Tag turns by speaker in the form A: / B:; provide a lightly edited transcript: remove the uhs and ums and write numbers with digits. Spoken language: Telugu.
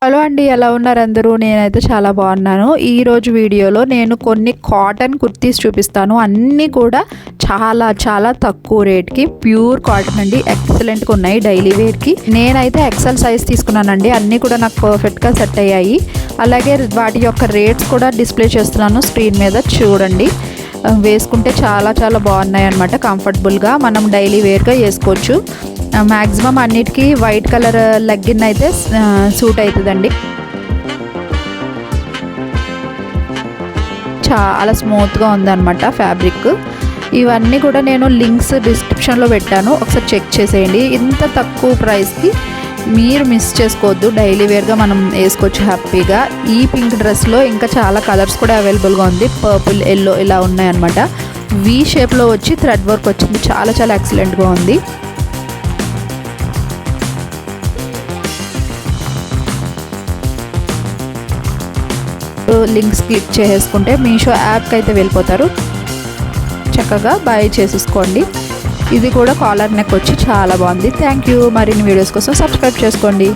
A: హలో అండి, ఎలా ఉన్నారు అందరూ? నేనైతే చాలా బాగున్నాను. ఈరోజు వీడియోలో నేను కొన్ని కాటన్ కుర్తీస్ చూపిస్తాను. అన్నీ కూడా చాలా చాలా తక్కువ రేట్కి ప్యూర్ కాటన్ అండి. ఎక్సలెంట్గా ఉన్నాయి డైలీ వేర్కి. నేనైతే ఎక్సెల్ సైజ్ తీసుకున్నానండి. అన్నీ కూడా నాకు పర్ఫెక్ట్గా సెట్ అయ్యాయి. అలాగే వాటి యొక్క రేట్స్ కూడా డిస్ప్లే చేస్తున్నాను స్క్రీన్ మీద, చూడండి. వేసుకుంటే చాలా చాలా బాగున్నాయి అన్నమాట. కంఫర్టబుల్గా మనం డైలీ వేర్గా వేసుకోవచ్చు. మ్యాక్సిమం అన్నిటికీ వైట్ కలర్ లెగ్గిన్ అయితే సూట్ అవుతుందండి. చాలా స్మూత్గా ఉందన్నమాట ఫ్యాబ్రిక్. ఇవన్నీ కూడా నేను లింక్స్ డిస్క్రిప్షన్లో పెట్టాను, ఒకసారి చెక్ చేసేయండి. ఇంత తక్కువ ప్రైస్కి మీరు మిస్ చేసుకోవద్దు. డైలీ వేర్గా మనం వేసుకోవచ్చు హ్యాపీగా. ఈ పింక్ డ్రెస్లో ఇంకా చాలా కలర్స్ కూడా అవైలబుల్గా ఉంది. పర్పుల్, ఎల్లో ఇలా ఉన్నాయన్నమాట. వి షేప్లో వచ్చి థ్రెడ్ వర్క్ వచ్చింది. చాలా చాలా ఎక్సలెంట్గా ఉంది. లింక్స్ క్లిక్ చేసుకుంటే మీషో యాప్కి అయితే వెళ్ళిపోతారు. చక్కగా బై చేసేసుకోండి. ఇది కూడా కాలర్ నెక్ వచ్చి చాలా బాగుంది. Thank you. మరిన్ని వీడియోస్ కోసం సబ్స్క్రైబ్ చేసుకోండి.